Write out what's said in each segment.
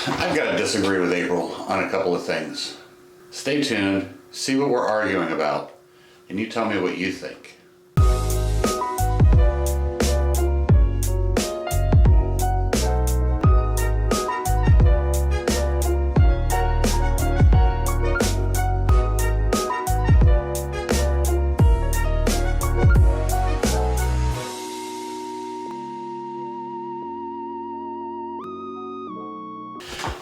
I've got to disagree with April on a couple of things. Stay tuned, see what we're arguing about, and you tell me what you think.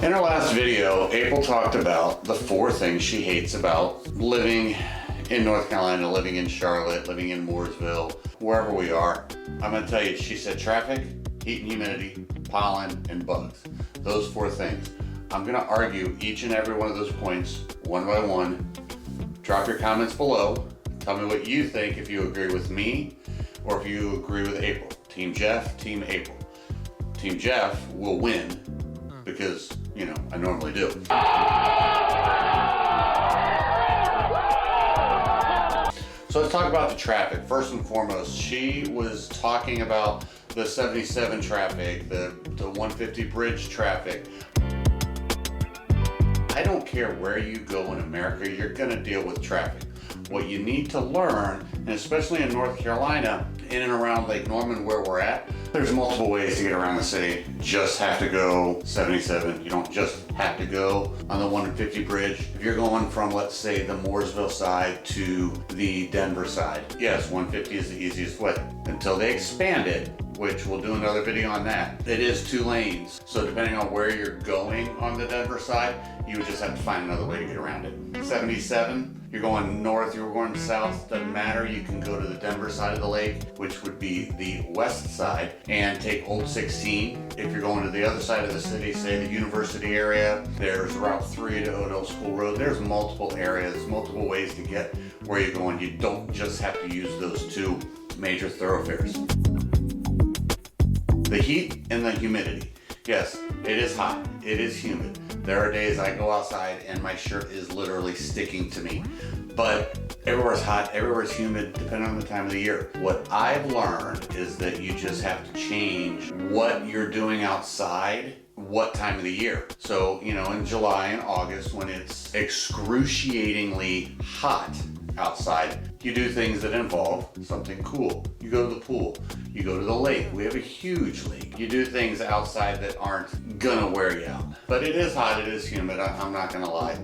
In her last video, April talked about the 4 things she hates about living in North Carolina, living in Charlotte, living in Mooresville, wherever we are. I'm gonna tell you, she said traffic, heat and humidity, pollen, and bugs. Those 4 things. I'm gonna argue each and every one of those points one by one. Drop your comments below. Tell me what you think, if you agree with me or if you agree with April. Team Jeff, Team April. Team Jeff will win because, you know, I normally do. So let's talk about the traffic. First and foremost, she was talking about the 77 traffic, the 150 bridge traffic. I don't care where you go in America, you're gonna deal with traffic. What you need to learn, and especially in North Carolina, in and around Lake Norman where we're at, there's multiple ways to get around the city. Just have to go 77. You don't just have to go on the 150 bridge. If you're going from, let's say, the Mooresville side to the Denver side, yes, 150 is the easiest way. Until they expand it, which we'll do another video on that, it is 2 lanes. So depending on where you're going on the Denver side, you would just have to find another way to get around it. 77, you're going north, you're going south, doesn't matter. You can go to the Denver side of the lake, which would be the west side, and take Old 16. If you're going to the other side of the city, say the university area, there's Route 3 to Odell School Road. There's multiple areas, multiple ways to get where you're going. You don't just have to use those 2 major thoroughfares. The heat and the humidity. Yes, it is hot, it is humid. There are days I go outside and my shirt is literally sticking to me. But everywhere's hot, everywhere's humid, depending on the time of the year. What I've learned is that you just have to change what you're doing outside, what time of the year. So, you know, in July and August, when it's excruciatingly hot outside, you do things that involve something cool. You go to the pool, you go to the lake. We have a huge lake. You do things outside that aren't gonna wear you out. But it is hot, it is humid, I'm not gonna lie.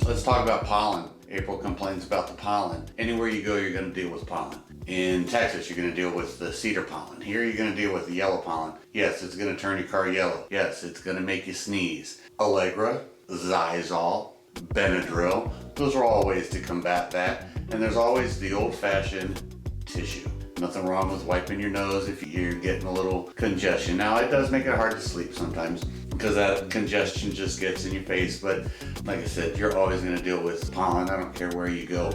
Let's talk about pollen. April complains about the pollen. Anywhere you go, you're gonna deal with pollen. In Texas, you're gonna deal with the cedar pollen. Here, you're gonna deal with the yellow pollen. Yes, it's gonna turn your car yellow. Yes, it's gonna make you sneeze. Allegra, Zysol, Benadryl, those are all ways to combat that. And there's always the old-fashioned tissue. Nothing wrong with wiping your nose if you're getting a little congestion. Now, it does make it hard to sleep sometimes because that congestion just gets in your face. But like I said, you're always gonna deal with pollen. I don't care where you go.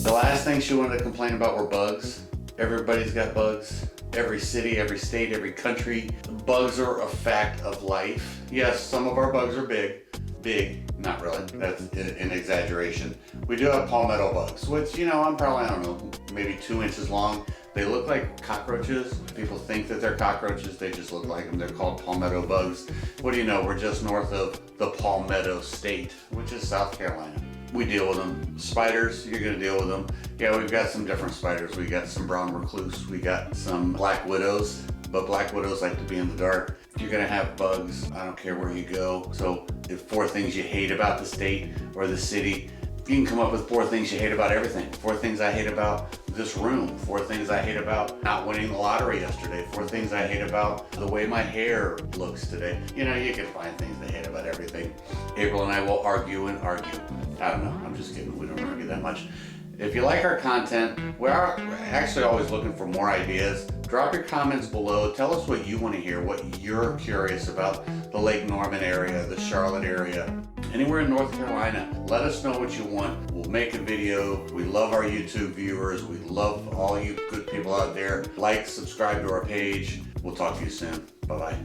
The last thing she wanted to complain about were bugs. Everybody's got bugs. Every city, every state, every country. Bugs are a fact of life. Yes, some of our bugs are big. Big, not really, that's an exaggeration. We do have palmetto bugs, which, you know, I'm probably, I don't know, maybe 2 inches long. They look like cockroaches. People think that they're cockroaches, they just look like them. They're called palmetto bugs. What do you know, we're just north of the Palmetto State, which is South Carolina. We deal with them. Spiders, you're gonna deal with them. Yeah, we've got some different spiders. We got some brown recluse, we got some black widows, but black widows like to be in the dark. You're gonna have bugs, I don't care where you go. So if 4 things you hate about the state or the city, you can come up with 4 things you hate about everything. 4 things I hate about this room. 4 things I hate about not winning the lottery yesterday. 4 things I hate about the way my hair looks today. You know, you can find things to hate about everything. April and I will argue and argue. I don't know, I'm just kidding, we don't argue that much. If you like our content, we're actually always looking for more ideas. Drop your comments below. Tell us what you want to hear, what you're curious about, the Lake Norman area, the Charlotte area, anywhere in North Carolina. Let us know what you want. We'll make a video. We love our YouTube viewers. We love all you good people out there. Like, subscribe to our page. We'll talk to you soon. Bye-bye.